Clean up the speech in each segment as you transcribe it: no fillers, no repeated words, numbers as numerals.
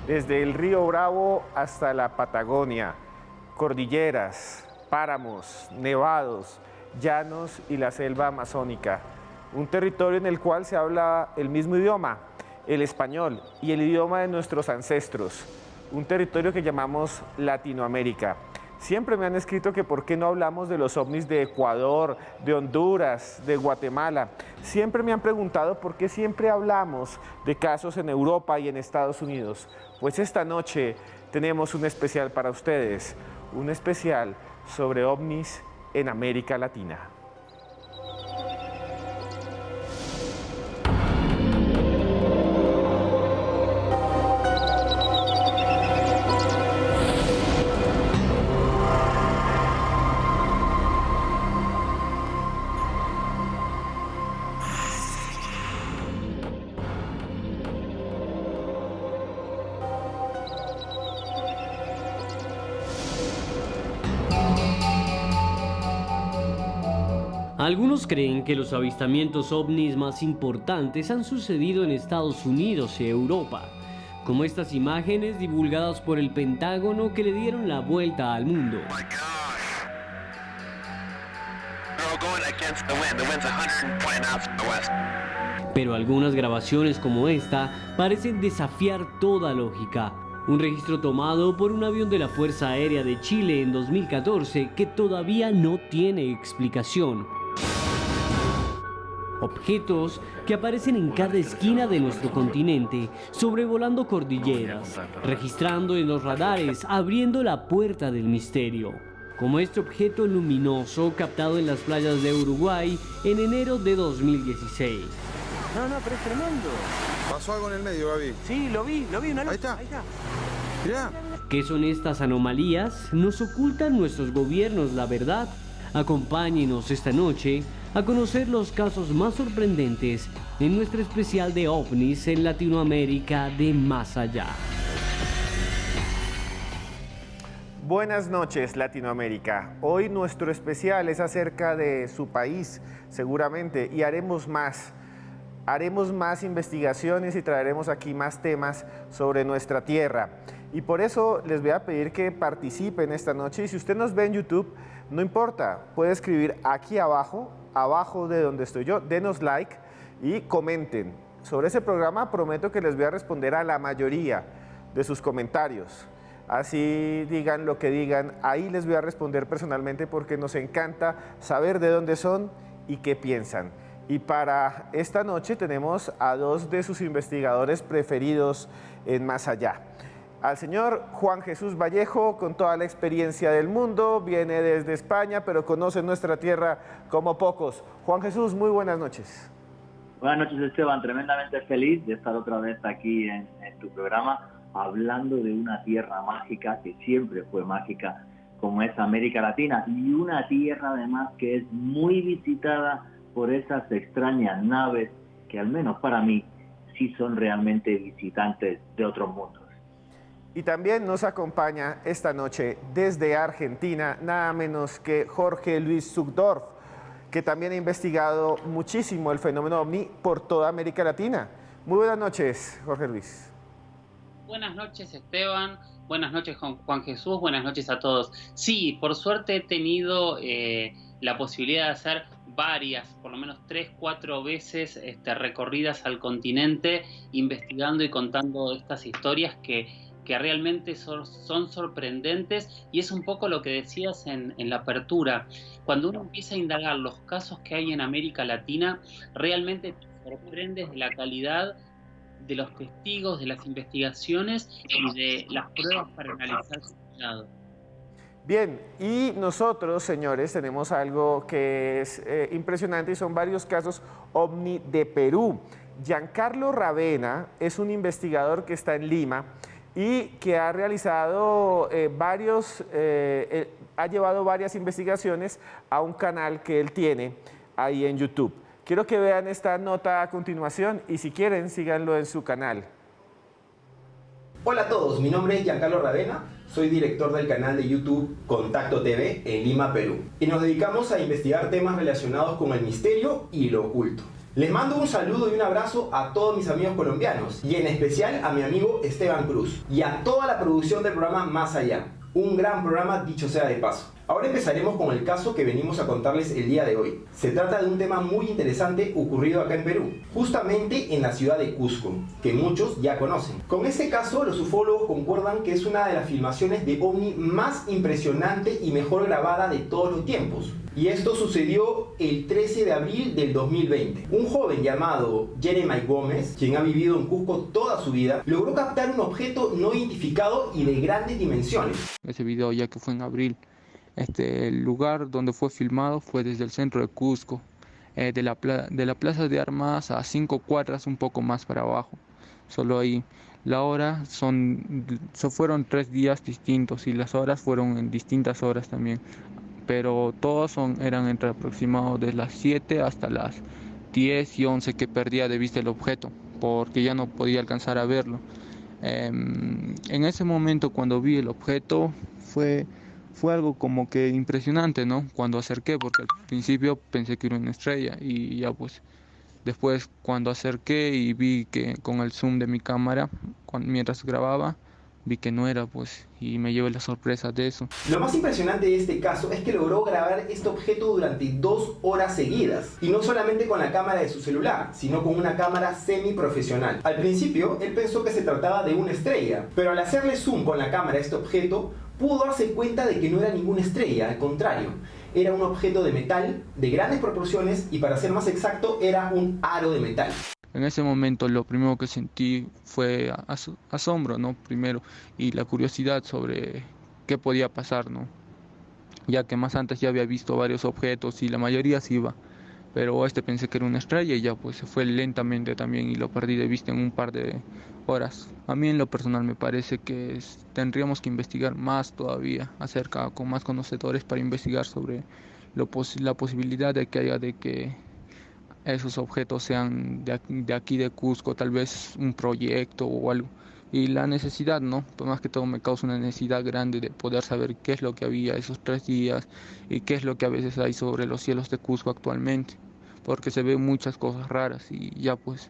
desde el río Bravo hasta la Patagonia, cordilleras, páramos, nevados, llanos y la selva amazónica. Un territorio en el cual se habla el mismo idioma, el español, y el idioma de nuestros ancestros. Un territorio que llamamos Latinoamérica. Siempre me han escrito que por qué no hablamos de los ovnis de Ecuador, de Honduras, de Guatemala. Siempre me han preguntado por qué siempre hablamos de casos en Europa y en Estados Unidos. Pues esta noche tenemos un especial para ustedes, un especial sobre ovnis en América Latina. Algunos creen que los avistamientos ovnis más importantes han sucedido en Estados Unidos y Europa, como estas imágenes divulgadas por el Pentágono que le dieron la vuelta al mundo. Pero algunas grabaciones como esta parecen desafiar toda lógica. Un registro tomado por un avión de la Fuerza Aérea de Chile en 2014 que todavía no tiene explicación. Objetos que aparecen en cada esquina de nuestro continente, sobrevolando cordilleras, registrando en los radares, abriendo la puerta del misterio. Como este objeto luminoso captado en las playas de Uruguay en enero de 2016. No, pero es tremendo. Pasó algo en el medio, Gaby. Sí, lo vi, una luz. Ahí está. Mirá. ¿Qué son estas anomalías? ¿Nos ocultan nuestros gobiernos la verdad? Acompáñenos esta noche a conocer los casos más sorprendentes en nuestro especial de ovnis en Latinoamérica de Más Allá. Buenas noches, Latinoamérica. Hoy nuestro especial es acerca de su país, seguramente, y haremos más. Haremos más investigaciones y traeremos aquí más temas sobre nuestra tierra. Y por eso les voy a pedir que participen esta noche. Y si usted nos ve en YouTube, no importa, puede escribir aquí abajo de donde estoy yo, denos like y comenten. Sobre ese programa prometo que les voy a responder a la mayoría de sus comentarios. Así digan lo que digan, ahí les voy a responder personalmente porque nos encanta saber de dónde son y qué piensan. Y para esta noche tenemos a dos de sus investigadores preferidos en Más Allá. Al señor Juan Jesús Vallejo, con toda la experiencia del mundo, viene desde España, pero conoce nuestra tierra como pocos. Juan Jesús, muy buenas noches. Buenas noches, Esteban. Tremendamente feliz de estar otra vez aquí en tu programa, hablando de una tierra mágica que siempre fue mágica, como es América Latina, y una tierra además que es muy visitada por esas extrañas naves que, al menos para mí, sí son realmente visitantes de otros mundos. Y también nos acompaña esta noche desde Argentina, nada menos que Jorge Luis Zuckdorf, que también ha investigado muchísimo el fenómeno ovni por toda América Latina. Muy buenas noches, Jorge Luis. Buenas noches, Esteban. Buenas noches, Juan Jesús. Buenas noches a todos. Sí, por suerte he tenido la posibilidad de hacer varias, por lo menos 3, 4 veces recorridas al continente, investigando y contando estas historias que realmente son sorprendentes, y es un poco lo que decías en la apertura. Cuando uno empieza a indagar los casos que hay en América Latina, realmente te sorprendes de la calidad de los testigos, de las investigaciones y de las pruebas para analizar su lado. Bien, y nosotros, señores, tenemos algo que es impresionante, y son varios casos ovni de Perú. Giancarlo Ravena es un investigador que está en Lima y que ha realizado ha llevado varias investigaciones a un canal que él tiene ahí en YouTube. Quiero que vean esta nota a continuación y si quieren, síganlo en su canal. Hola a todos, mi nombre es Giancarlo Ravena, soy director del canal de YouTube Contacto TV en Lima, Perú. Y nos dedicamos a investigar temas relacionados con el misterio y lo oculto. Les mando un saludo y un abrazo a todos mis amigos colombianos y en especial a mi amigo Esteban Cruz y a toda la producción del programa Más Allá. Un gran programa, dicho sea de paso. Ahora empezaremos con el caso que venimos a contarles el día de hoy. Se trata de un tema muy interesante ocurrido acá en Perú, justamente en la ciudad de Cusco, que muchos ya conocen. Con este caso, los ufólogos concuerdan que es una de las filmaciones de ovni más impresionante y mejor grabada de todos los tiempos. Y esto sucedió el 13 de abril del 2020. Un joven llamado Jeremy Gómez, quien ha vivido en Cusco toda su vida, logró captar un objeto no identificado y de grandes dimensiones. Ese video, ya que fue en abril, el lugar donde fue filmado fue desde el centro de Cusco, de la plaza de armas a 5 cuadras un poco más para abajo. Solo ahí. La hora fueron 3 días distintos y las horas fueron en distintas horas también. Pero todos eran entre aproximados de las 7 hasta las 10 y 11 que perdía de vista el objeto, porque ya no podía alcanzar a verlo. En ese momento, cuando vi el objeto, fue algo como que impresionante, ¿no? Cuando acerqué, porque al principio pensé que era una estrella y ya pues después cuando acerqué y vi que con el zoom de mi cámara, mientras grababa, vi que no era, pues, y me llevé la sorpresa de eso. Lo más impresionante de este caso es que logró grabar este objeto durante 2 horas seguidas. Y no solamente con la cámara de su celular, sino con una cámara semiprofesional. Al principio, él pensó que se trataba de una estrella, pero al hacerle zoom con la cámara a este objeto, pudo darse cuenta de que no era ninguna estrella, al contrario. Era un objeto de metal, de grandes proporciones, y para ser más exacto, era un aro de metal. En ese momento lo primero que sentí fue asombro, ¿no? Primero, y la curiosidad sobre qué podía pasar, ¿no? Ya que más antes ya había visto varios objetos y la mayoría sí iba, pero pensé que era una estrella y ya pues se fue lentamente también y lo perdí de vista en un par de horas. A mí en lo personal me parece que tendríamos que investigar más todavía con más conocedores para investigar sobre la posibilidad de que esos objetos sean de aquí de Cusco, tal vez un proyecto o algo. Y la necesidad, ¿no? Pues más que todo me causa una necesidad grande de poder saber qué es lo que había esos 3 días y qué es lo que a veces hay sobre los cielos de Cusco actualmente, porque se ven muchas cosas raras y ya pues.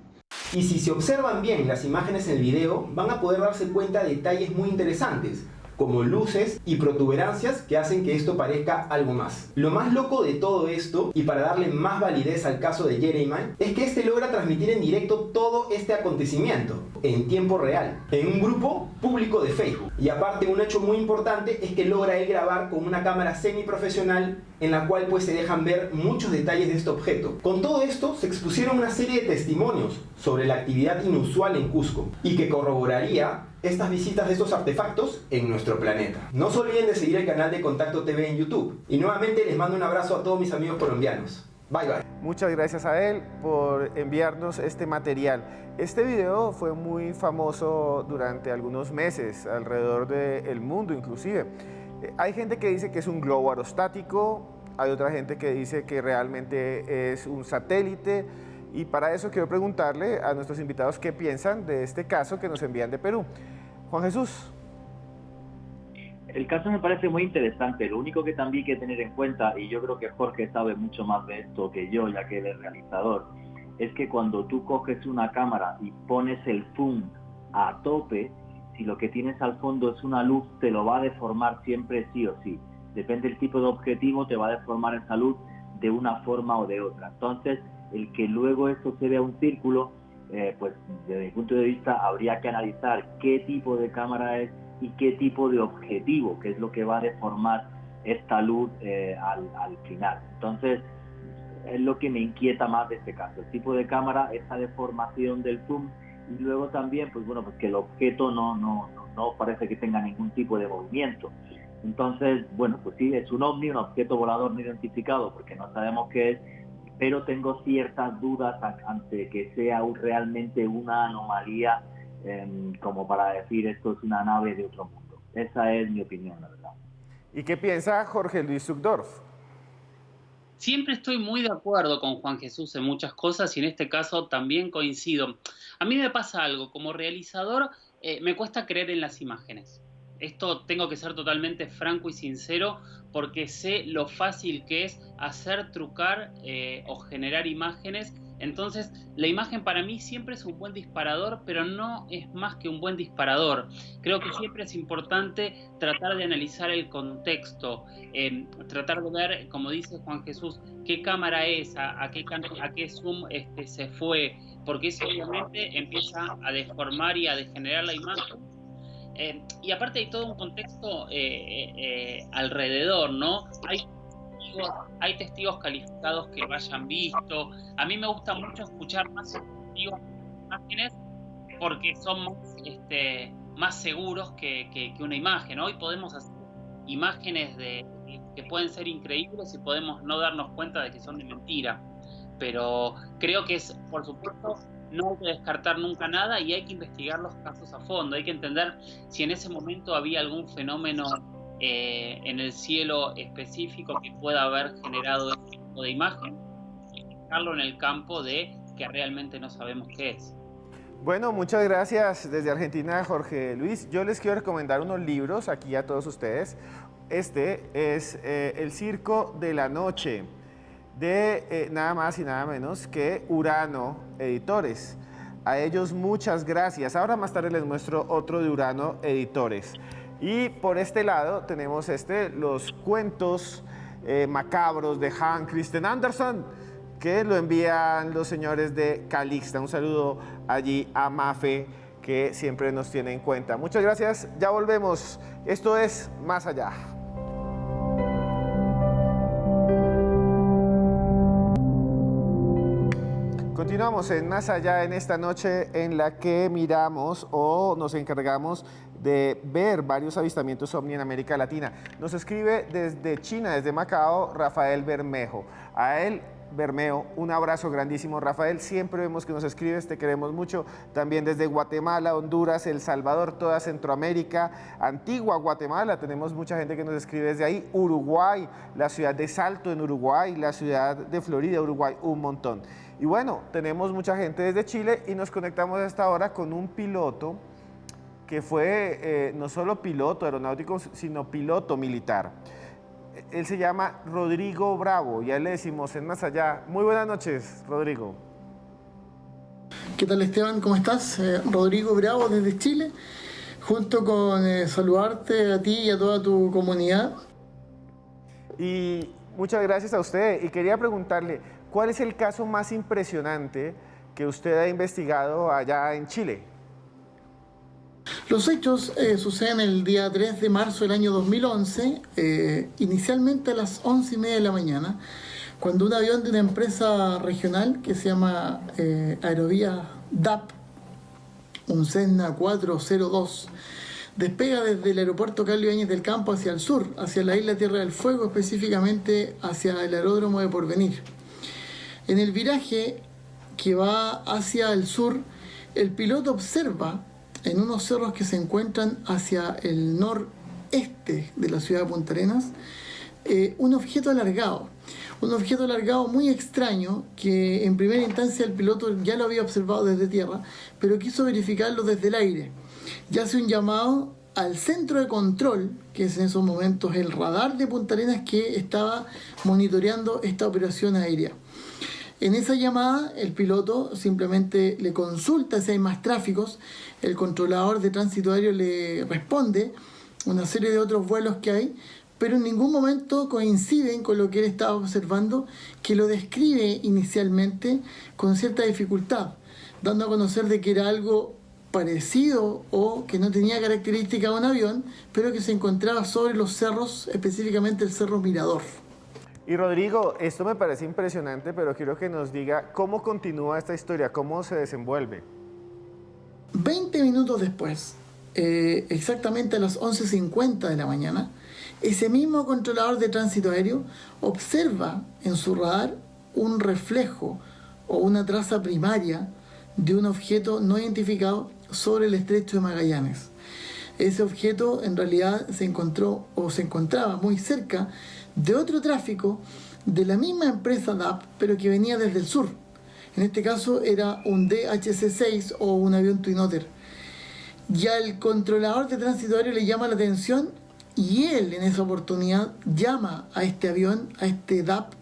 Y si se observan bien las imágenes en el video, van a poder darse cuenta de detalles muy interesantes, como luces y protuberancias que hacen que esto parezca algo más. Lo más loco de todo esto, y para darle más validez al caso de Jeremy, es que este logra transmitir en directo todo este acontecimiento, en tiempo real, en un grupo público de Facebook. Y aparte, un hecho muy importante es que logra él grabar con una cámara semiprofesional en la cual pues se dejan ver muchos detalles de este objeto. Con todo esto se expusieron una serie de testimonios sobre la actividad inusual en Cusco y que corroboraría estas visitas de estos artefactos en nuestro planeta. No se olviden de seguir el canal de Contacto TV en YouTube. Y nuevamente les mando un abrazo a todos mis amigos colombianos. Bye bye. Muchas gracias a él por enviarnos este material. Este video fue muy famoso durante algunos meses, alrededor del mundo inclusive. Hay gente que dice que es un globo aerostático, hay otra gente que dice que realmente es un satélite. Y para eso quiero preguntarle a nuestros invitados qué piensan de este caso que nos envían de Perú. Juan Jesús. El caso me parece muy interesante. Lo único que también hay que tener en cuenta, y yo creo que Jorge sabe mucho más de esto que yo, ya que él es realizador, es que cuando tú coges una cámara y pones el zoom a tope, si lo que tienes al fondo es una luz, te lo va a deformar siempre sí o sí. Depende del tipo de objetivo, te va a deformar esa luz de una forma o de otra. Entonces, el que luego eso se vea un círculo, pues desde mi punto de vista habría que analizar qué tipo de cámara es y qué tipo de objetivo, que es lo que va a deformar esta luz al final. Entonces, es lo que me inquieta más de este caso, el tipo de cámara, esa deformación del zoom, y luego también, pues bueno, pues que el objeto no parece que tenga ningún tipo de movimiento. Entonces, bueno, pues sí, es un ovni, un objeto volador no identificado, porque no sabemos qué es, pero tengo ciertas dudas ante que sea realmente una anomalía, como para decir esto es una nave de otro mundo. Esa es mi opinión, la verdad. ¿Y qué piensa Jorge Luis Zuckdorf? Siempre estoy muy de acuerdo con Juan Jesús en muchas cosas y en este caso también coincido. A mí me pasa algo, como realizador me cuesta creer en las imágenes. Esto tengo que ser totalmente franco y sincero porque sé lo fácil que es hacer trucar o generar imágenes Entonces, la imagen para mí siempre es un buen disparador, pero no es más que un buen disparador. Creo que siempre es importante tratar de analizar el contexto, tratar de ver, como dice Juan Jesús, qué cámara es, a qué zoom se fue, porque eso obviamente empieza a deformar y a degenerar la imagen. Y aparte hay todo un contexto alrededor, ¿no? Hay testigos calificados que lo hayan visto. A mí me gusta mucho escuchar más testigos de imágenes porque son más seguros que una imagen. Hoy podemos hacer imágenes que pueden ser increíbles y podemos no darnos cuenta de que son de mentira. Pero creo que es, por supuesto, no hay que descartar nunca nada y hay que investigar los casos a fondo. Hay que entender si en ese momento había algún fenómeno en el cielo específico que pueda haber generado ese tipo de imagen y dejarlo en el campo de que realmente no sabemos qué es. Bueno, muchas gracias desde Argentina, Jorge Luis. Yo les quiero recomendar unos libros aquí a todos ustedes. Este es El Circo de la Noche, de nada más y nada menos que Urano Editores. A ellos muchas gracias. Ahora más tarde les muestro otro de Urano Editores. Y por este lado tenemos los cuentos macabros de Hans Christian Andersen, que lo envían los señores de Calixta. Un saludo allí a Mafe, que siempre nos tiene en cuenta. Muchas gracias, ya volvemos. Esto es Más Allá. Continuamos en Más Allá en esta noche en la que miramos o nos encargamos de ver varios avistamientos ovni en América Latina. Nos escribe desde China, desde Macao, Rafael Bermejo. A él, Bermeo, un abrazo grandísimo, Rafael. Siempre vemos que nos escribes, te queremos mucho. También desde Guatemala, Honduras, El Salvador, toda Centroamérica, Antigua Guatemala, tenemos mucha gente que nos escribe desde ahí. Uruguay, la ciudad de Salto en Uruguay, la ciudad de Florida, Uruguay, un montón. Y bueno, tenemos mucha gente desde Chile y nos conectamos hasta ahora con un piloto que fue no solo piloto aeronáutico, sino piloto militar. Él se llama Rodrigo Bravo y a él le decimos en Más Allá. Muy buenas noches, Rodrigo. ¿Qué tal, Esteban? ¿Cómo estás? Rodrigo Bravo desde Chile, junto con saludarte a ti y a toda tu comunidad. Y muchas gracias a usted. Y quería preguntarle, ¿cuál es el caso más impresionante que usted ha investigado allá en Chile? Los hechos suceden el día 3 de marzo del año 2011, inicialmente a las 11:30 de la mañana, cuando un avión de una empresa regional que se llama Aerovías DAP, un Cessna 402, despega desde el aeropuerto Carlos Ibáñez del Campo hacia el sur, hacia la isla Tierra del Fuego, específicamente hacia el aeródromo de Porvenir. En el viraje que va hacia el sur, el piloto observa en unos cerros que se encuentran hacia el noreste de la ciudad de Punta Arenas, un objeto alargado muy extraño que en primera instancia el piloto ya lo había observado desde tierra, pero quiso verificarlo desde el aire. Y hace un llamado al centro de control, que es en esos momentos el radar de Punta Arenas que estaba monitoreando esta operación aérea. En esa llamada, el piloto simplemente le consulta si hay más tráficos, el controlador de tránsito aéreo le responde una serie de otros vuelos que hay, pero en ningún momento coinciden con lo que él estaba observando, que lo describe inicialmente con cierta dificultad, dando a conocer de que era algo parecido o que no tenía característica de un avión, pero que se encontraba sobre los cerros, específicamente el Cerro Mirador. Y Rodrigo, esto me parece impresionante, pero quiero que nos diga cómo continúa esta historia, cómo se desenvuelve. 20 minutos después, exactamente a las 11:50 de la mañana, ese mismo controlador de tránsito aéreo observa en su radar un reflejo o una traza primaria de un objeto no identificado sobre el estrecho de Magallanes. Ese objeto en realidad se encontró o se encontraba muy cerca de otro tráfico de la misma empresa DAP, pero que venía desde el sur. En este caso era un DHC-6 o un avión Twin Otter. Y al controlador de tránsito aéreo le llama la atención y él en esa oportunidad llama a este avión, a este DAP,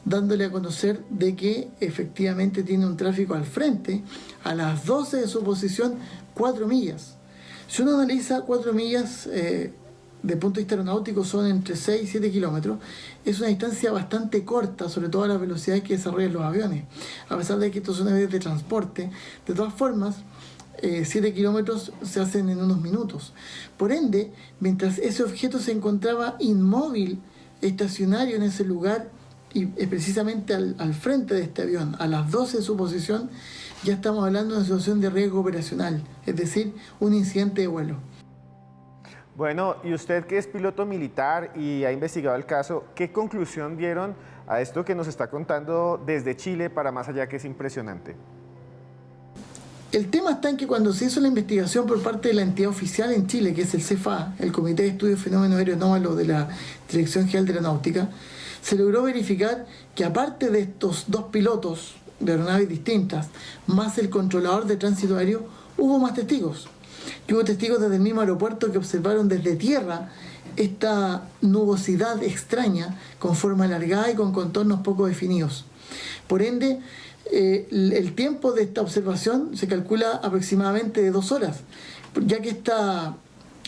dándole a conocer de que efectivamente tiene un tráfico al frente, a las 12 de su posición, 4 millas. Si uno analiza 4 millas, de punto de vista aeronáutico son entre 6 y 7 kilómetros, es una distancia bastante corta, sobre todo a la velocidad que desarrollan los aviones. A pesar de que estos son aviones de transporte, de todas formas, 7 kilómetros se hacen en unos minutos. Por ende, mientras ese objeto se encontraba inmóvil, estacionario en ese lugar, y precisamente al frente de este avión, a las 12 de su posición, ya estamos hablando de una situación de riesgo operacional, es decir, un incidente de vuelo. Bueno, y usted que es piloto militar y ha investigado el caso, ¿qué conclusión dieron a esto que nos está contando desde Chile para más allá, que es impresionante? El tema está en que cuando se hizo la investigación por parte de la entidad oficial en Chile, que es el CFA, el Comité de Estudios de Fenómenos Aeronómalos de la Dirección General de Aeronáutica, se logró verificar que aparte de estos 2 pilotos de aeronaves distintas, más el controlador de tránsito aéreo, hubo más testigos. Y hubo testigos desde el mismo aeropuerto que observaron desde tierra esta nubosidad extraña, con forma alargada y con contornos poco definidos. Por ende, el tiempo de esta observación se calcula aproximadamente de 2 horas, ya que esta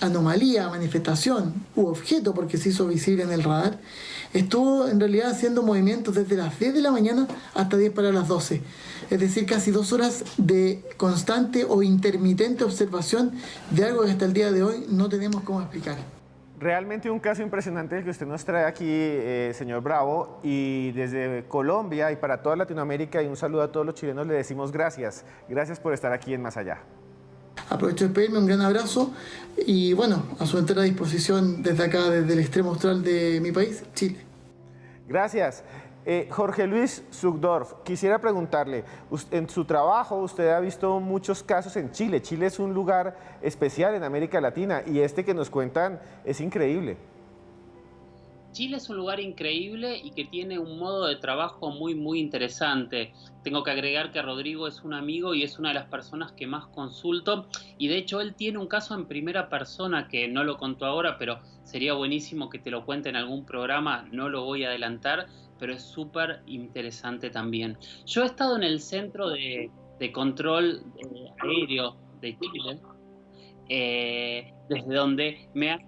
anomalía, manifestación u objeto, porque se hizo visible en el radar, estuvo en realidad haciendo movimientos desde las 10 de la mañana hasta 10 para las 12. Es decir, casi 2 horas de constante o intermitente observación de algo que hasta el día de hoy no tenemos cómo explicar. Realmente un caso impresionante el que usted nos trae aquí, señor Bravo, y desde Colombia y para toda Latinoamérica, y un saludo a todos los chilenos, le decimos gracias. Gracias por estar aquí en Más Allá. Aprovecho de pedirme un gran abrazo y bueno, a su entera disposición desde acá, desde el extremo austral de mi país, Chile. Gracias. Jorge Luis Zugdorf, quisiera preguntarle, en su trabajo usted ha visto muchos casos en Chile. Chile es un lugar especial en América Latina y este que nos cuentan es increíble. Chile es un lugar increíble y que tiene un modo de trabajo muy interesante. Tengo que agregar que Rodrigo es un amigo y es una de las personas que más consulto, y de hecho él tiene un caso en primera persona que no lo contó ahora, pero sería buenísimo que te lo cuente en algún programa, no lo voy a adelantar, pero es súper interesante también. Yo he estado en el Centro de Control Aéreo de Chile, desde donde me ha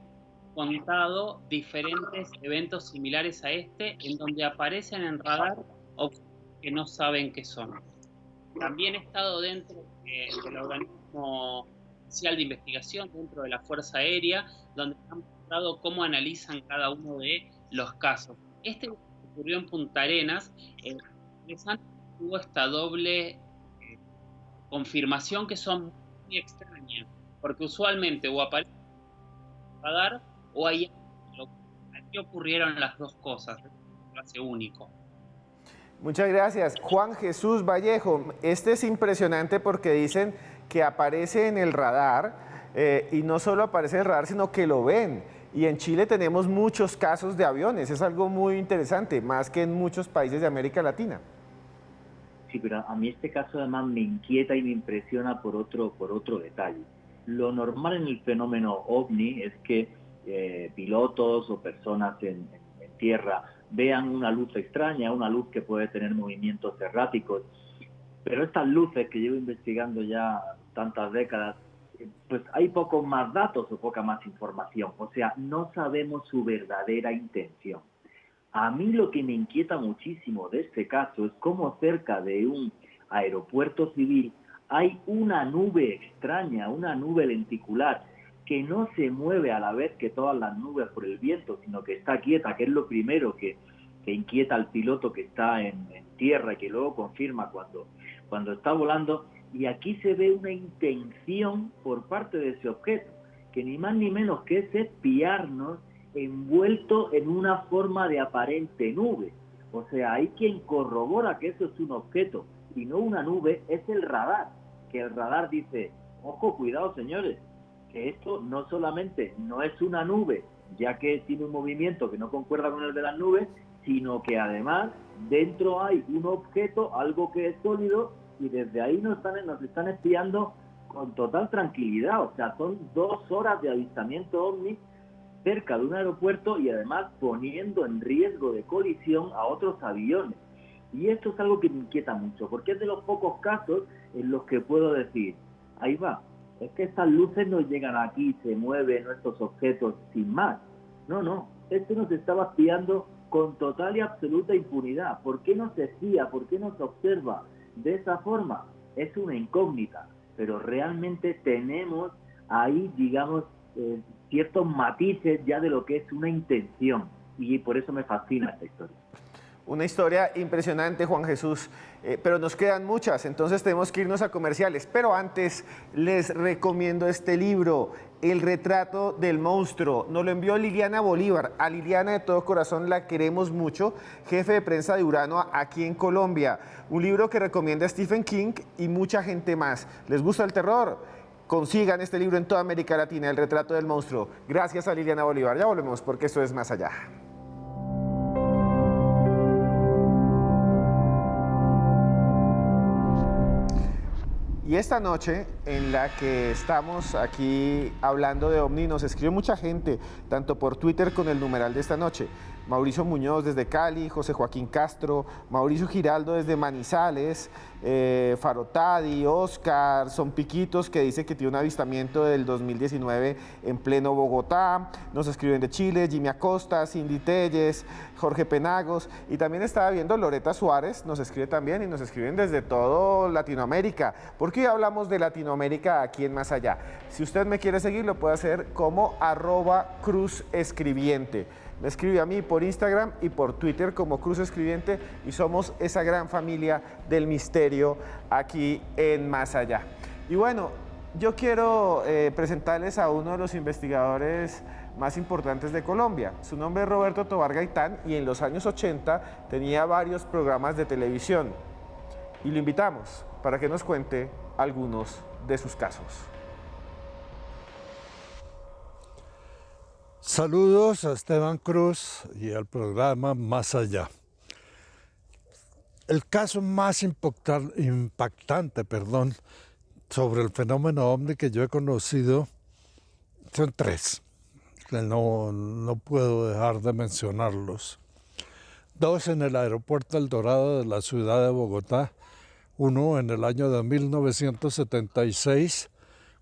contado diferentes eventos similares a este, en donde aparecen en radar objetos que no saben qué son. También he estado dentro del organismo oficial de investigación, dentro de la Fuerza Aérea, donde han mostrado cómo analizan cada uno de los casos. Este ocurrió en Punta Arenas, tuvo esta doble confirmación que son muy extrañas, porque usualmente o aparece en radar o ahí aquí ocurrieron las dos cosas, lo hace único. Muchas gracias. Juan Jesús Vallejo, este es impresionante porque dicen que aparece en el radar y no solo aparece en el radar, sino que lo ven. Y en Chile tenemos muchos casos de aviones, es algo muy interesante, más que en muchos países de América Latina. Sí, pero a mí este caso además me inquieta y me impresiona por otro detalle. Lo normal en el fenómeno OVNI es que pilotos o personas en tierra vean una luz extraña, una luz que puede tener movimientos erráticos, pero estas luces que llevo investigando ya tantas décadas, pues hay pocos más datos o poca más información, o sea, no sabemos su verdadera intención. A mí lo que me inquieta muchísimo de este caso es cómo cerca de un aeropuerto civil hay una nube extraña, una nube lenticular, que no se mueve a la vez que todas las nubes por el viento, sino que está quieta, que es lo primero que inquieta al piloto que está en tierra y que luego confirma cuando está volando. Y aquí se ve una intención por parte de ese objeto, que ni más ni menos que es espiarnos envuelto en una forma de aparente nube. O sea, hay quien corrobora que eso es un objeto y no una nube, es el radar, que el radar dice, ojo, cuidado señores, que esto no solamente no es una nube, ya que tiene un movimiento que no concuerda con el de las nubes, sino que además dentro hay un objeto, algo que es sólido, y desde ahí nos están espiando con total tranquilidad. O sea, son 2 horas de avistamiento OVNI cerca de un aeropuerto y además poniendo en riesgo de colisión a otros aviones. Y esto es algo que me inquieta mucho, porque es de los pocos casos en los que puedo decir, ahí va, es que estas luces no llegan aquí, se mueven estos objetos sin más. No, este nos estaba espiando con total y absoluta impunidad. ¿Por qué no se espía? ¿Por qué no se observa de esa forma? Es una incógnita, pero realmente tenemos ahí, digamos, ciertos matices ya de lo que es una intención, y por eso me fascina esta historia. Una historia impresionante, Juan Jesús, pero nos quedan muchas, entonces tenemos que irnos a comerciales. Pero antes les recomiendo este libro, El retrato del monstruo. Nos lo envió Liliana Bolívar. A Liliana de todo corazón la queremos mucho, jefe de prensa de Urano aquí en Colombia. Un libro que recomienda Stephen King y mucha gente más. ¿Les gusta el terror? Consigan este libro en toda América Latina, El retrato del monstruo. Gracias a Liliana Bolívar. Ya volvemos porque esto es Más Allá. Y esta noche en la que estamos aquí hablando de OVNI, nos escribe mucha gente, tanto por Twitter con el numeral de esta noche. Mauricio Muñoz desde Cali, José Joaquín Castro, Mauricio Giraldo desde Manizales, Farotadi, Oscar, Son Piquitos, que dice que tiene un avistamiento del 2019 en pleno Bogotá. Nos escriben de Chile, Jimmy Acosta, Cindy Telles, Jorge Penagos, y también estaba viendo Loreta Suárez, nos escribe también, y nos escriben desde todo Latinoamérica. ¿Por qué hablamos de Latinoamérica aquí en Más Allá? Si usted me quiere seguir, lo puede hacer como @cruzescribiente. Me escribe a mí por Instagram y por Twitter como Cruz Escribiente, y somos esa gran familia del misterio aquí en Más Allá. Y bueno, yo quiero presentarles a uno de los investigadores más importantes de Colombia. Su nombre es Roberto Tovar Gaitán, y en los años 80 tenía varios programas de televisión. Y lo invitamos para que nos cuente algunos de sus casos. Saludos a Esteban Cruz y al programa Más Allá. El caso más impactante sobre el fenómeno OVNI que yo he conocido son tres, que no puedo dejar de mencionarlos. Dos en el aeropuerto El Dorado de la ciudad de Bogotá, uno en el año de 1976,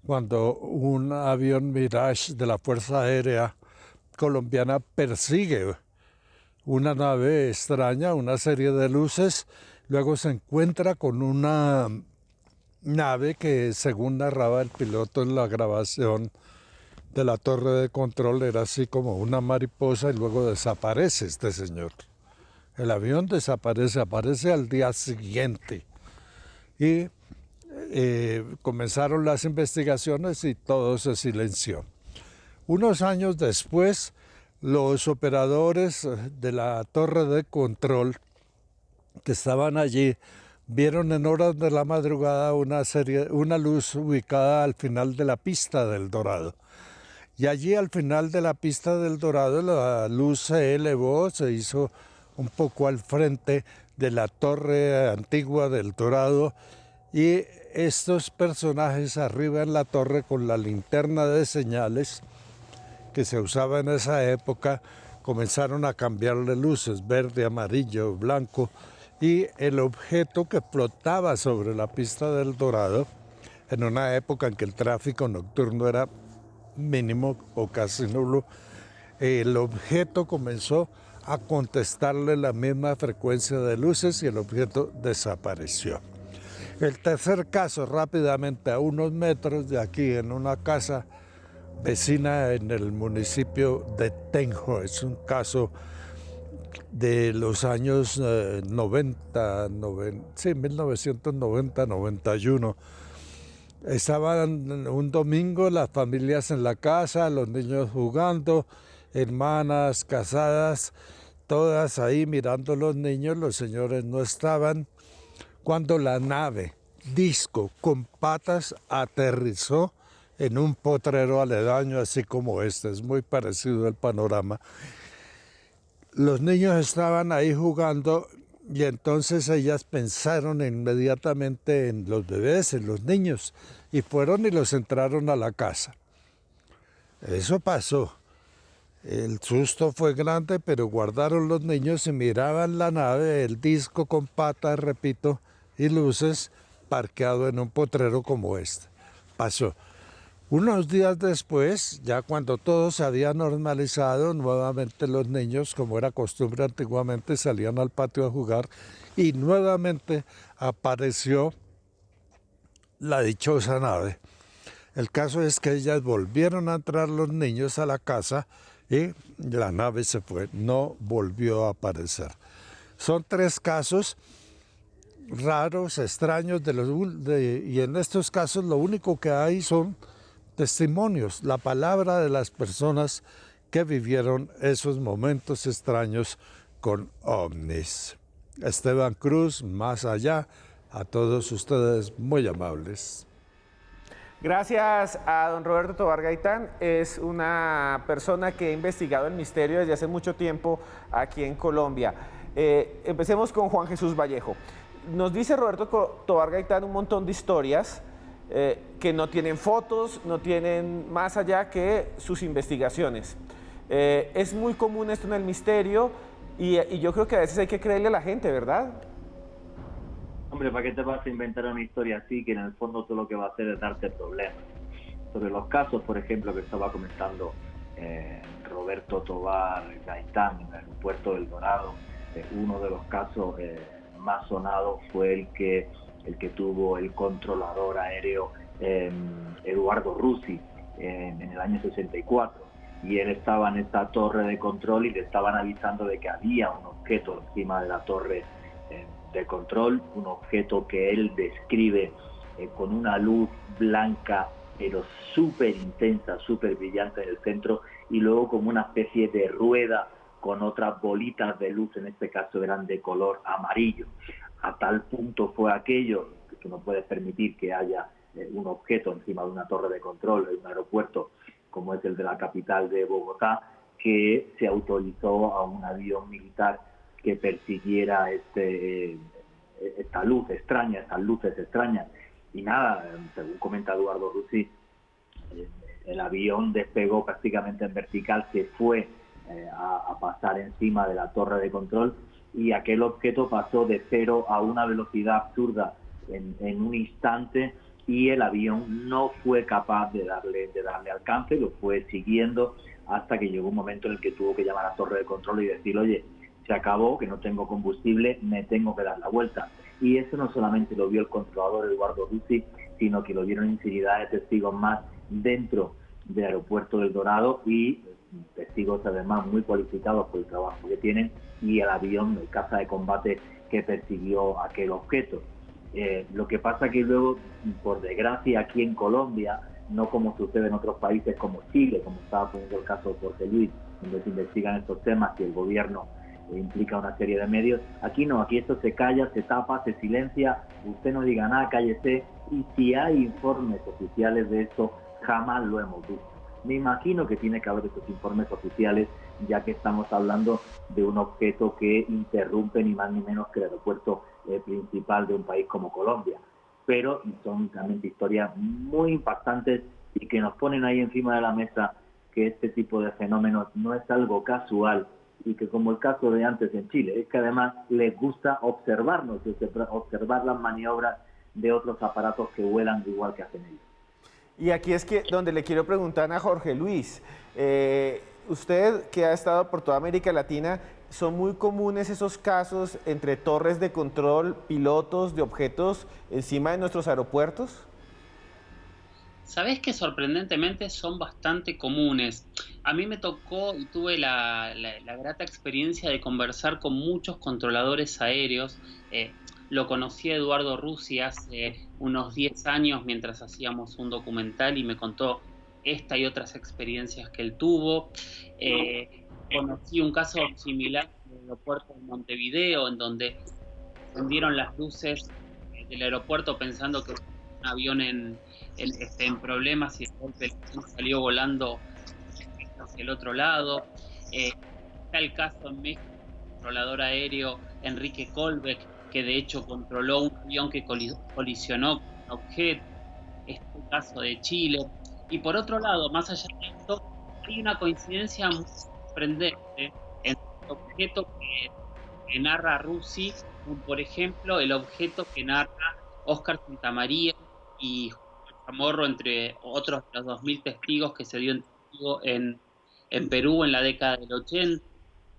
cuando un avión Mirage de la Fuerza Aérea colombiana persigue una nave extraña, una serie de luces, luego se encuentra con una nave que, según narraba el piloto en la grabación de la torre de control, era así como una mariposa, y luego desaparece este señor. El avión desaparece, aparece al día siguiente, y comenzaron las investigaciones y todo se silenció. Unos años después, los operadores de la torre de control que estaban allí vieron en horas de la madrugada una luz ubicada al final de la pista del Dorado. Y allí al final de la pista del Dorado la luz se elevó, se hizo un poco al frente de la torre antigua del Dorado, y estos personajes arriba en la torre con la linterna de señales que se usaba en esa época comenzaron a cambiarle luces, verde, amarillo, blanco, y el objeto que flotaba sobre la pista del Dorado, en una época en que el tráfico nocturno era mínimo o casi nulo, el objeto comenzó a contestarle la misma frecuencia de luces y el objeto desapareció. El tercer caso, rápidamente, a unos metros de aquí, en una casa vecina en el municipio de Tenjo. Es un caso de los años 1990-91. Estaban un domingo las familias en la casa, los niños jugando, hermanas casadas, todas ahí mirando a los niños, los señores no estaban, cuando la nave disco con patas aterrizó en un potrero aledaño, así como este. Es muy parecido el panorama. Los niños estaban ahí jugando, y entonces ellas pensaron inmediatamente en los bebés, en los niños, y fueron y los entraron a la casa. Eso pasó. El susto fue grande, pero guardaron los niños y miraban la nave, el disco con patas, repito, y luces, parqueado en un potrero como este. Pasó. Unos días después, ya cuando todo se había normalizado, nuevamente los niños, como era costumbre antiguamente, salían al patio a jugar y nuevamente apareció la dichosa nave. El caso es que ellas volvieron a entrar los niños a la casa y la nave se fue, no volvió a aparecer. Son 3 casos raros, extraños, y en estos casos lo único que hay son testimonios, la palabra de las personas que vivieron esos momentos extraños con ovnis. Esteban Cruz, Más Allá, a todos ustedes muy amables. Gracias a don Roberto Tovar Gaitán, es una persona que ha investigado el misterio desde hace mucho tiempo aquí en Colombia. Empecemos con Juan Jesús Vallejo. Nos dice Roberto Tovar Gaitán un montón de historias que no tienen fotos, no tienen más allá que sus investigaciones. Es muy común esto en el misterio y yo creo que a veces hay que creerle a la gente, ¿verdad? Hombre, ¿para qué te vas a inventar una historia así que en el fondo todo lo que va a hacer es darte problemas? Sobre los casos, por ejemplo, que estaba comentando Roberto Tovar Gaitán en el aeropuerto del Dorado, uno de los casos más sonados fue el que tuvo el controlador aéreo Eduardo Russi en el año 64, y él estaba en esta torre de control y le estaban avisando de que había un objeto encima de la torre de control, un objeto que él describe con una luz blanca pero súper intensa, súper brillante en el centro, y luego como una especie de rueda con otras bolitas de luz, en este caso eran de color amarillo. A tal punto fue aquello que tú no puedes permitir que haya un objeto encima de una torre de control en un aeropuerto como es el de la capital de Bogotá, que se autorizó a un avión militar que persiguiera esta luz extraña, estas luces extrañas. Y nada, según comenta Eduardo Russi, el avión despegó prácticamente en vertical, se fue a pasar encima de la torre de control, y aquel objeto pasó de 0 a una velocidad absurda en un instante, y el avión no fue capaz de darle alcance, lo fue siguiendo hasta que llegó un momento en el que tuvo que llamar a la torre de control y decir: oye, se acabó, que no tengo combustible, me tengo que dar la vuelta. Y eso no solamente lo vio el controlador Eduardo Russi, sino que lo vieron infinidad de testigos más dentro del aeropuerto del Dorado, y testigos además muy cualificados por el trabajo que tienen, y el avión, el caza de combate que persiguió aquel objeto. Lo que pasa que luego, por desgracia, aquí en Colombia, no como sucede en otros países como Chile, como estaba poniendo el caso de Jorge Luis, donde se investigan estos temas y el gobierno implica una serie de medios, aquí no, aquí esto se calla, se tapa, se silencia, usted no diga nada, cállese, y si hay informes oficiales de esto, jamás lo hemos visto. Me imagino que tiene que haber estos informes oficiales, ya que estamos hablando de un objeto que interrumpe ni más ni menos que el aeropuerto principal de un país como Colombia. Pero son realmente historias muy impactantes y que nos ponen ahí encima de la mesa que este tipo de fenómenos no es algo casual, y que, como el caso de antes en Chile, es que además les gusta observarnos, observar las maniobras de otros aparatos que vuelan igual que hacen ellos. Y aquí es que donde le quiero preguntar a Jorge Luis, usted que ha estado por toda América Latina, ¿son muy comunes esos casos entre torres de control, pilotos de objetos encima de nuestros aeropuertos? Sabés que sorprendentemente son bastante comunes. A mí me tocó y tuve la grata experiencia de conversar con muchos controladores aéreos. Lo conocí a Eduardo Russi hace unos 10 años mientras hacíamos un documental, y me contó esta y otras experiencias que él tuvo. Conocí un caso similar en el aeropuerto de Montevideo, en donde prendieron las luces del aeropuerto pensando que un avión en problemas, y de golpe el avión salió volando hacia el otro lado. Está el caso en México del controlador aéreo Enrique Colbeck, que de hecho controló un avión que colisionó con un objeto. Está el caso de Chile. Y por otro lado, más allá de esto, hay una coincidencia muy sorprendente en el objeto que narra Rusi, por ejemplo, el objeto que narra Óscar Santamaría y Juan Chamorro, entre otros de los 2000 testigos que se dio en Perú en la década del 80.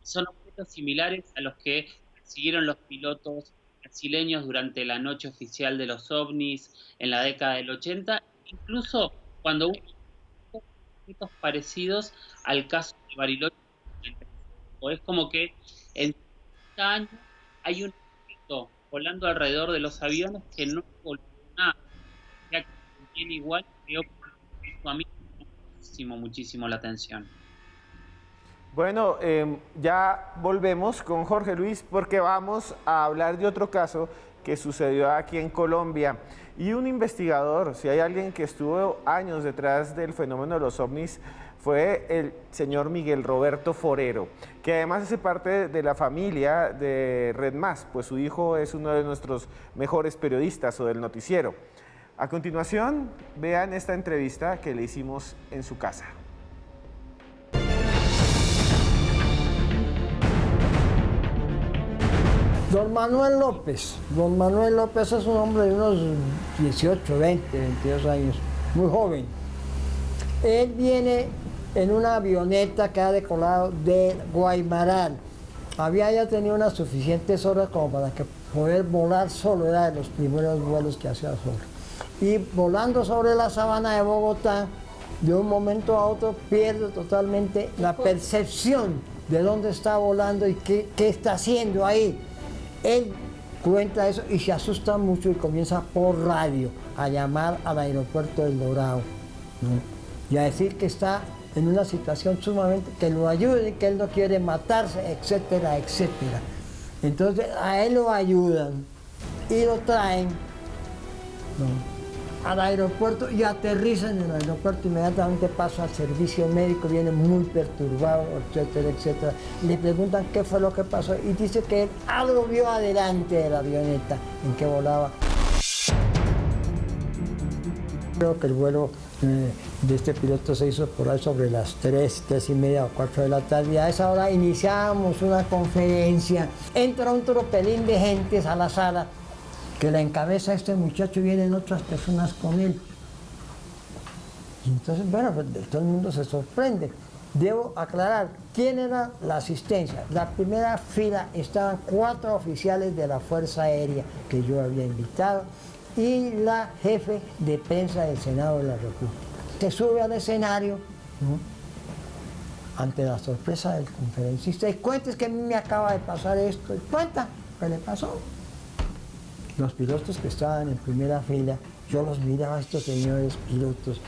Son objetos similares a los que siguieron los pilotos brasileños durante la noche oficial de los ovnis en la década del 80, incluso cuando hubo objetos parecidos al caso de Bariloche. Es como que en 50 años hay un objeto volando alrededor de los aviones que no volvió nada. O sea, que tiene igual, creo que a mí muchísimo la atención. Bueno, ya volvemos con Jorge Luis porque vamos a hablar de otro caso que sucedió aquí en Colombia. Y un investigador, si hay alguien que estuvo años detrás del fenómeno de los ovnis, fue el señor Miguel Roberto Forero, que además hace parte de la familia de Red Más, pues su hijo es uno de nuestros mejores periodistas o del noticiero. A continuación, vean esta entrevista que le hicimos en su casa. Don Manuel López. Don Manuel López es un hombre de unos 18, 20, 22 años, muy joven. Él viene en una avioneta que ha decolado de Guaymaral. Había ya tenido unas suficientes horas como para que poder volar solo, era de los primeros vuelos que hacía solo. Y volando sobre la sabana de Bogotá, de un momento a otro pierde totalmente la percepción de dónde está volando y qué está haciendo ahí. Él cuenta eso y se asusta mucho y comienza por radio a llamar al aeropuerto del Dorado, ¿no? Y a decir que está en una situación sumamente, que lo ayuden, que él no quiere matarse, etcétera, etcétera. Entonces a él lo ayudan y lo traen, ¿no?, al aeropuerto y aterriza en el aeropuerto, inmediatamente pasa al servicio médico, viene muy perturbado, etcétera, etcétera. Le preguntan qué fue lo que pasó y dice que él algo vio adelante de la avioneta en que volaba. Creo que el vuelo de este piloto se hizo por ahí sobre las 3:30 o 4 de la tarde. Y a esa hora iniciamos una conferencia. Entra un tropelín de gentes a la sala que la encabeza este muchacho y vienen otras personas con él. Y entonces, bueno, pues, todo el mundo se sorprende. Debo aclarar, ¿quién era la asistencia? La primera fila estaban 4 oficiales de la Fuerza Aérea que yo había invitado y la jefe de prensa del Senado de la República. Se sube al escenario, ¿no?, ante la sorpresa del conferencista y cuenta, es que a mí me acaba de pasar esto. Y cuenta, ¿qué le pasó? Los pilotos que estaban en primera fila, yo los miraba a estos señores pilotos,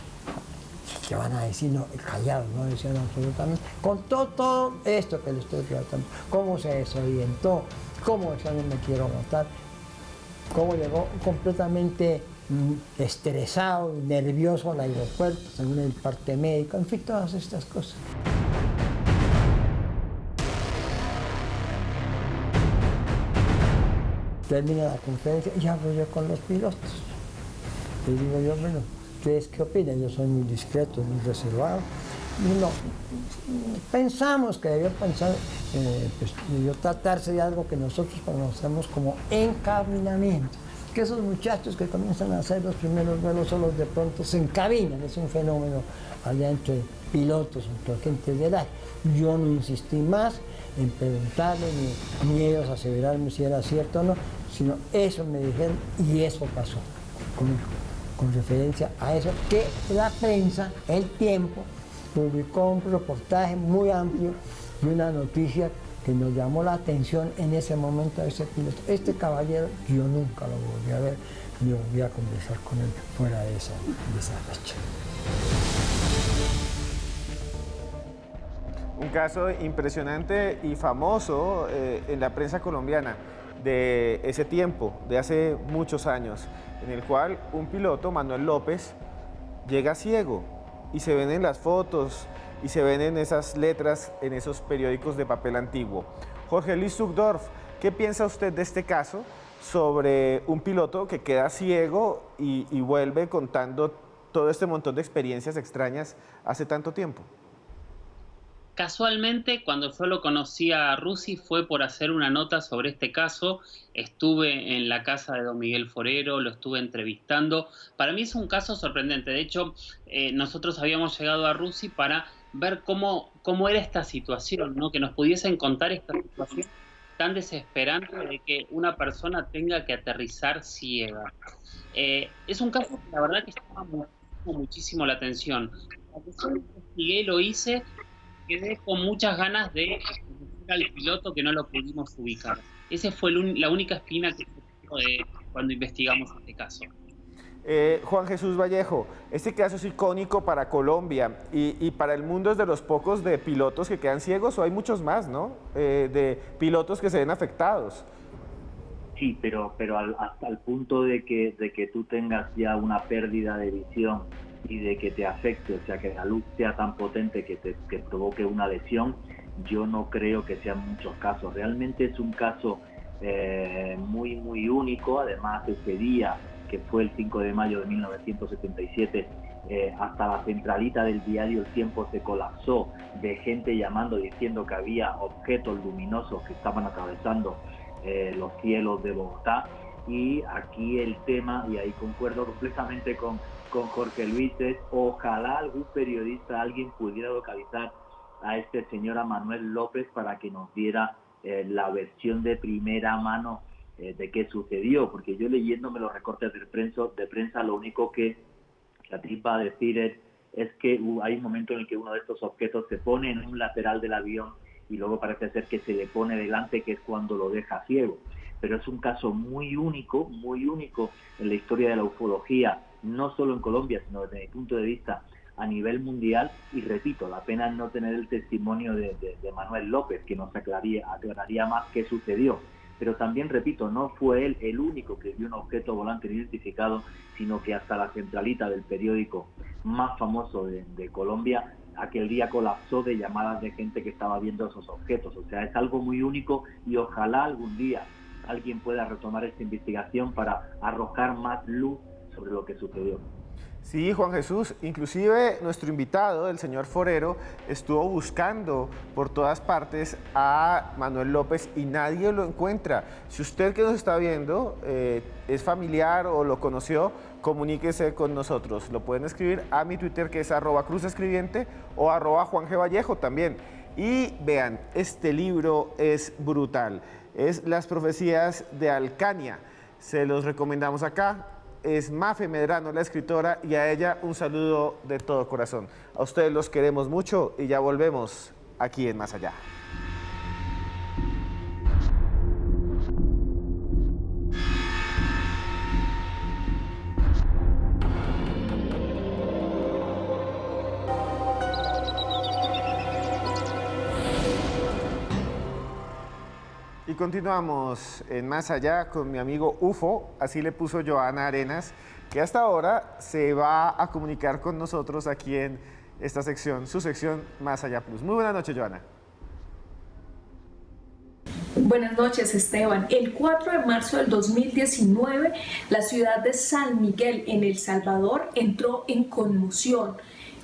que van a decir, no, callados, no decían absolutamente, con todo esto que le estoy tratando, cómo se desorientó, cómo decía, no me quiero matar, cómo llegó completamente estresado, nervioso al aeropuerto, según el parte médico, en fin, todas estas cosas. Termina la conferencia y hablo yo con los pilotos. Le digo yo, bueno, ¿ustedes qué opinan? Yo soy muy discreto, muy reservado. Y no, pensamos que debió tratarse de algo que nosotros conocemos como encabinamiento. Que esos muchachos que comienzan a hacer los primeros vuelos solos de pronto se encabinan, es un fenómeno allá entre pilotos, entre agentes del aire. Yo no insistí más en preguntarle ni ellos aseverarme si era cierto o no, sino eso me dijeron y eso pasó, con referencia a eso que la prensa, El Tiempo, publicó un reportaje muy amplio y una noticia que nos llamó la atención en ese momento a ese piloto. Este caballero yo nunca lo volví a ver, ni volví a conversar con él fuera de esa fecha. Un caso impresionante y famoso en la prensa colombiana de ese tiempo, de hace muchos años, en el cual un piloto, Manuel López, llega ciego y se ven en las fotos y se ven en esas letras, en esos periódicos de papel antiguo. Jorge Luis Zuckdorf, ¿qué piensa usted de este caso sobre un piloto que queda ciego y vuelve contando todo este montón de experiencias extrañas hace tanto tiempo? Casualmente, cuando yo lo conocí a Rusi fue por hacer una nota sobre este caso. Estuve en la casa de don Miguel Forero, lo estuve entrevistando. Para mí es un caso sorprendente. De hecho, nosotros habíamos llegado a Rusi para ver cómo era esta situación, ¿no? Que nos pudiesen contar esta situación tan desesperante de que una persona tenga que aterrizar ciega. Es un caso que la verdad que llama muchísimo la atención. Cuando yo lo investigué, lo hice, quedé con muchas ganas de decir al piloto que no lo pudimos ubicar. Esa fue la única espina que tuve cuando investigamos este caso. Juan Jesús Vallejo, este caso es icónico para Colombia y para el mundo es de los pocos de pilotos que quedan ciegos, o hay muchos más, ¿no? De pilotos que se ven afectados. Sí, pero hasta el punto de que tú tengas ya una pérdida de visión y de que te afecte, o sea, que la luz sea tan potente que provoque una lesión, yo no creo que sean muchos casos. Realmente es un caso muy, muy único. Además, ese día, que fue el 5 de mayo de 1977, hasta la centralita del diario El Tiempo se colapsó de gente llamando, diciendo que había objetos luminosos que estaban atravesando los cielos de Bogotá. Y aquí el tema, y ahí concuerdo completamente con Jorge Luis, es ojalá algún periodista, alguien pudiera localizar a este señor, a Manuel López, para que nos diera la versión de primera mano de qué sucedió, porque yo leyéndome los recortes de prensa, lo único que la tripa va a decir es que hay un momento en el que uno de estos objetos se pone en un lateral del avión y luego parece ser que se le pone delante, que es cuando lo deja ciego. Pero es un caso muy único en la historia de la ufología, no solo en Colombia, sino desde mi punto de vista a nivel mundial. Y repito, la pena es no tener el testimonio de Manuel López, que nos aclararía más qué sucedió. Pero también, repito, no fue él el único que vio un objeto volante no identificado, sino que hasta la centralita del periódico más famoso de Colombia aquel día colapsó de llamadas de gente que estaba viendo esos objetos. O sea, es algo muy único y ojalá algún día alguien pueda retomar esta investigación para arrojar más luz sobre lo que sucedió. Sí, Juan Jesús, inclusive nuestro invitado, el señor Forero, estuvo buscando por todas partes a Manuel López y nadie lo encuentra. Si usted que nos está viendo es familiar o lo conoció, comuníquese con nosotros. Lo pueden escribir a mi Twitter, que es @cruzescribiente, o @Juan G. Vallejo también. Y vean, este libro es brutal. Es Las profecías de Alcania. Se los recomendamos acá. Es Mafe Medrano, la escritora, y a ella un saludo de todo corazón. A ustedes los queremos mucho y ya volvemos aquí en Más Allá. Y continuamos en Más Allá con mi amigo UFO, así le puso Joana Arenas, que hasta ahora se va a comunicar con nosotros aquí en esta sección, su sección Más Allá Plus. Muy buenas noches, Joana. Buenas noches, Esteban. El 4 de marzo del 2019, la ciudad de San Miguel, en El Salvador, entró en conmoción.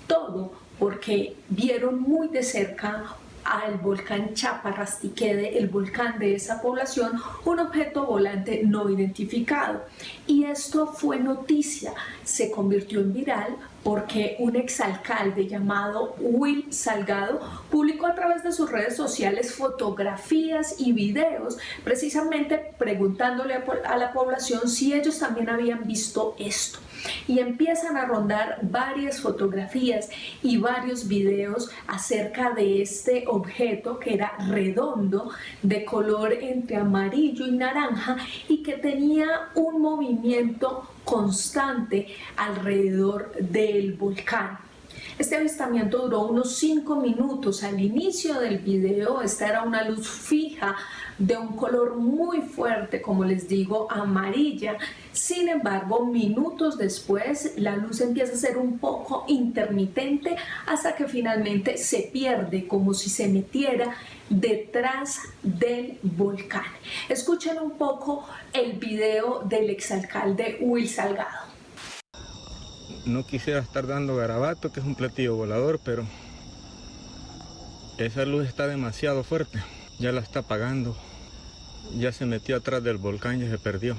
Todo porque vieron muy de cerca al volcán Chaparrastiquede, el volcán de esa población, un objeto volante no identificado. Y esto fue noticia, se convirtió en viral porque un exalcalde llamado Will Salgado publicó a través de sus redes sociales fotografías y videos, precisamente preguntándole a la población si ellos también habían visto esto. Y empiezan a rondar varias fotografías y varios videos acerca de este objeto que era redondo, de color entre amarillo y naranja, y que tenía un movimiento constante alrededor del volcán. Este avistamiento duró unos 5 minutos. Al inicio del video, esta era una luz fija de un color muy fuerte, como les digo, amarilla. Sin embargo, minutos después, la luz empieza a ser un poco intermitente hasta que finalmente se pierde, como si se metiera detrás del volcán. Escuchen un poco el video del exalcalde Will Salgado. No quisiera estar dando garabato, que es un platillo volador, pero Esa luz está demasiado fuerte, ya la está apagando, ya se metió atrás del volcán y se perdió.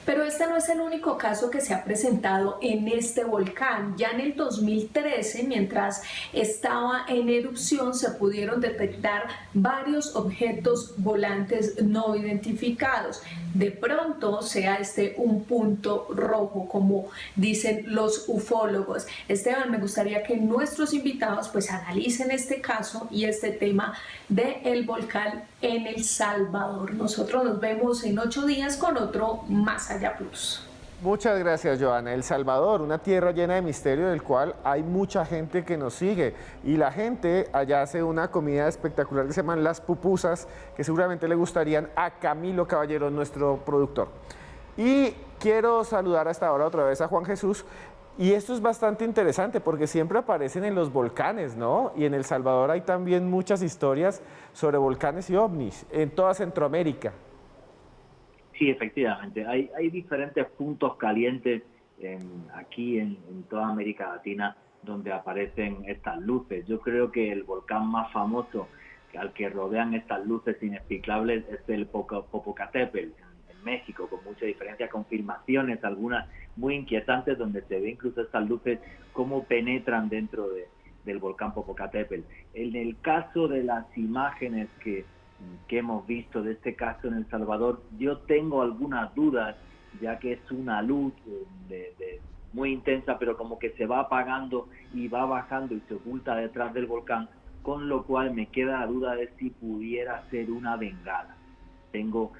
Pero este no es el único caso que se ha presentado en este volcán. Ya en el 2013, mientras estaba en erupción, se pudieron detectar varios objetos volantes no identificados. De pronto sea este un punto rojo, como dicen los ufólogos. Esteban, me gustaría que nuestros invitados pues analicen este caso y este tema del volcán en El Salvador. Nosotros nos vemos en 8 días con otro Más Allá Plus. Muchas gracias, Joana. El Salvador, una tierra llena de misterio del cual hay mucha gente que nos sigue. Y la gente allá hace una comida espectacular que se llaman las pupusas, que seguramente le gustarían a Camilo Caballero, nuestro productor. Y quiero saludar hasta ahora otra vez a Juan Jesús. Y esto es bastante interesante porque siempre aparecen en los volcanes, ¿no? Y en El Salvador hay también muchas historias sobre volcanes y ovnis en toda Centroamérica. Sí, efectivamente. Hay diferentes puntos calientes aquí en toda América Latina donde aparecen estas luces. Yo creo que el volcán más famoso al que rodean estas luces inexplicables es el Popocatépetl en México, con mucha diferencia, confirmaciones, algunas muy inquietantes, donde se ve incluso estas luces cómo penetran dentro del volcán Popocatépetl. En el caso de las imágenes que hemos visto de este caso en El Salvador, yo tengo algunas dudas, ya que es una luz muy intensa, pero como que se va apagando y va bajando y se oculta detrás del volcán, con lo cual me queda la duda de si pudiera ser una bengala. Tengo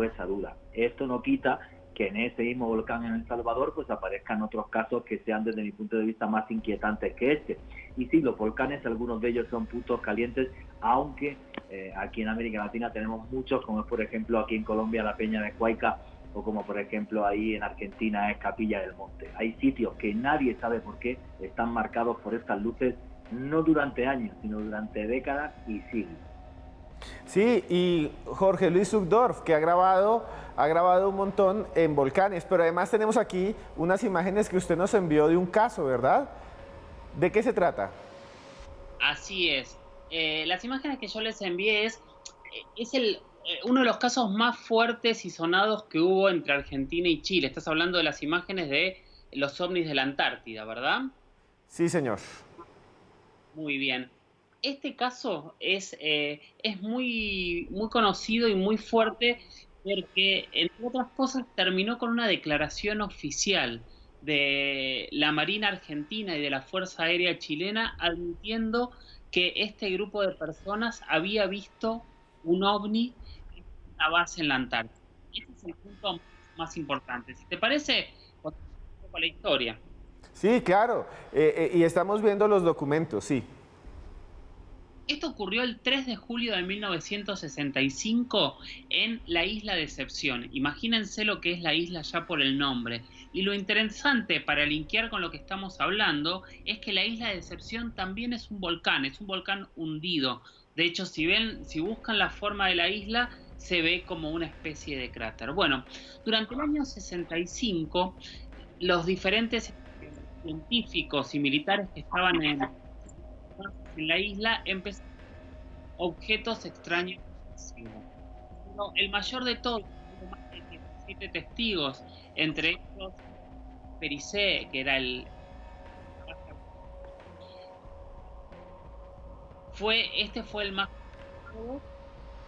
esa duda. Esto no quita que en ese mismo volcán en El Salvador pues aparezcan otros casos que sean, desde mi punto de vista, más inquietantes que este. Y sí, los volcanes, algunos de ellos son puntos calientes, aunque aquí en América Latina tenemos muchos, como es por ejemplo aquí en Colombia la Peña de Huayca, o como por ejemplo ahí en Argentina es Capilla del Monte. Hay sitios que nadie sabe por qué están marcados por estas luces, no durante años, sino durante décadas y siglos. Sí, y Jorge Luis Zuckdorf, que ha grabado un montón en volcanes, pero además tenemos aquí unas imágenes que usted nos envió de un caso, ¿verdad? ¿De qué se trata? Así es. Las imágenes que yo les envié es uno de los casos más fuertes y sonados que hubo entre Argentina y Chile. Estás hablando de las imágenes de los ovnis de la Antártida, ¿verdad? Sí, señor. Muy bien. Este caso es muy conocido y muy fuerte porque, entre otras cosas, terminó con una declaración oficial de la Marina Argentina y de la Fuerza Aérea Chilena admitiendo que este grupo de personas había visto un ovni en una base en la Antártida. Este es el punto más importante. Si te parece, contamos un poco la historia. Sí, claro. Y estamos viendo los documentos, sí. Esto ocurrió el 3 de julio de 1965 en la isla Decepción. Imagínense lo que es la isla ya por el nombre. Y lo interesante para linkear con lo que estamos hablando es que la isla Decepción también es un volcán hundido. De hecho, si buscan la forma de la isla, se ve como una especie de cráter. Bueno, durante el año 65, los diferentes científicos y militares que estaban en la isla empezaron objetos extraños. Pero el mayor de todos, más de 17 testigos, entre ellos Pericé, que era fue el más.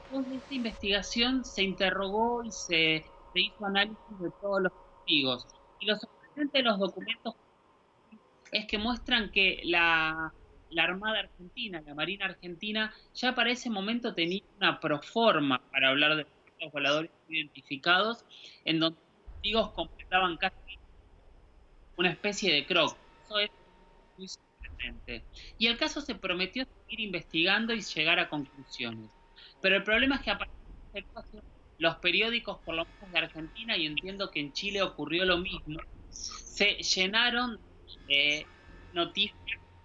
Después de esta investigación se interrogó y se hizo análisis de todos los testigos. Y lo sorprendente de los documentos es que muestran que la Armada Argentina, la Marina Argentina, ya para ese momento tenía una proforma para hablar de los voladores identificados, en donde los testigos completaban casi una especie de croc. Eso es muy sorprendente. Y el caso se prometió seguir investigando y llegar a conclusiones. Pero el problema es que aparecen los periódicos, por lo menos de Argentina, y entiendo que en Chile ocurrió lo mismo, se llenaron de noticias,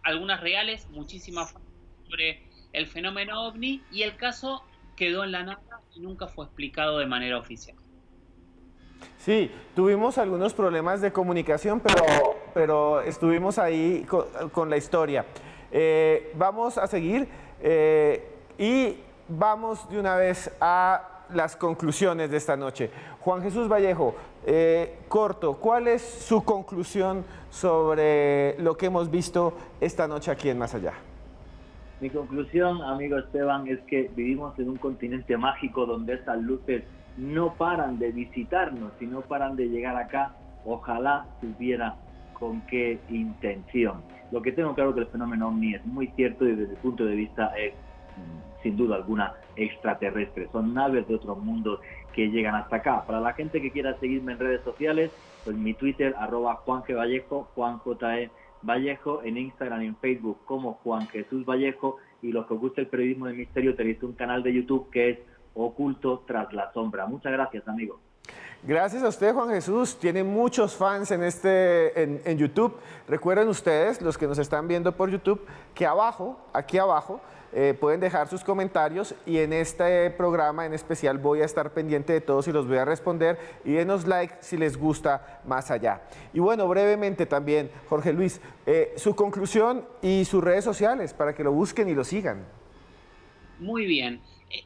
algunas reales, muchísimas sobre el fenómeno ovni, y el caso quedó en la nada y nunca fue explicado de manera oficial. Sí, tuvimos algunos problemas de comunicación, pero estuvimos ahí con la historia. Vamos a seguir y vamos de una vez a las conclusiones de esta noche. Juan Jesús Vallejo, corto, ¿cuál es su conclusión sobre lo que hemos visto esta noche aquí en Más Allá? Mi conclusión, amigo Esteban, es que vivimos en un continente mágico donde estas luces no paran de visitarnos y no paran de llegar acá. Ojalá supiera con qué intención. Lo que tengo claro que el fenómeno OVNI es muy cierto y desde el punto de vista es sin duda alguna extraterrestre. Son naves de otros mundos que llegan hasta acá. Para la gente que quiera seguirme en redes sociales, pues mi Twitter, @JuanGVallejo, JuanJE Vallejo, en Instagram y en Facebook como Juan Jesús Vallejo, y los que os guste el periodismo de misterio tenéis un canal de YouTube que es Oculto tras la sombra. Muchas gracias, amigo. Gracias a usted, Juan Jesús. Tiene muchos fans en YouTube. Recuerden ustedes, los que nos están viendo por YouTube, que abajo, aquí abajo, pueden dejar sus comentarios y en este programa en especial voy a estar pendiente de todos y los voy a responder, y denos like si les gusta Más Allá. Y bueno, brevemente también, Jorge Luis, su conclusión y sus redes sociales para que lo busquen y lo sigan. Muy bien.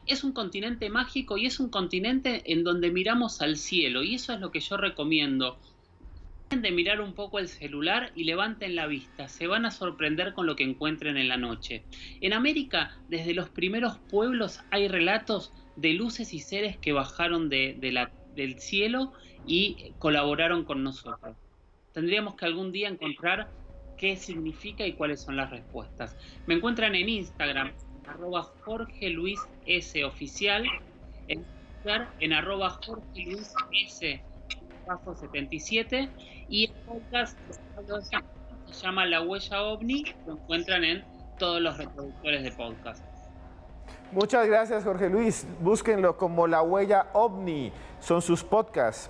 Es un continente mágico y es un continente en donde miramos al cielo, y eso es lo que yo recomiendo. De mirar un poco el celular y levanten la vista, se van a sorprender con lo que encuentren en la noche. En América, desde los primeros pueblos hay relatos de luces y seres que bajaron del cielo y colaboraron con nosotros. Tendríamos que algún día encontrar qué significa y cuáles son las respuestas. Me encuentran en Instagram, @JorgeLuisSOficial, en Twitter, en @JorgeLuisS_77, y el podcast se llama La Huella OVNI, lo encuentran en todos los reproductores de podcast. Muchas gracias, Jorge Luis. Búsquenlo como La Huella OVNI. Son sus podcasts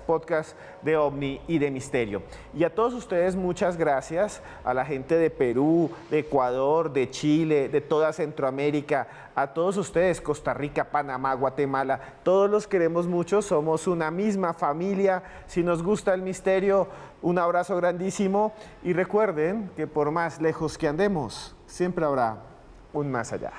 de OVNI y de misterio. Y a todos ustedes, muchas gracias. A la gente de Perú, de Ecuador, de Chile, de toda Centroamérica. A todos ustedes, Costa Rica, Panamá, Guatemala. Todos los queremos mucho. Somos una misma familia. Si nos gusta el misterio, un abrazo grandísimo. Y recuerden que por más lejos que andemos, siempre habrá un más allá.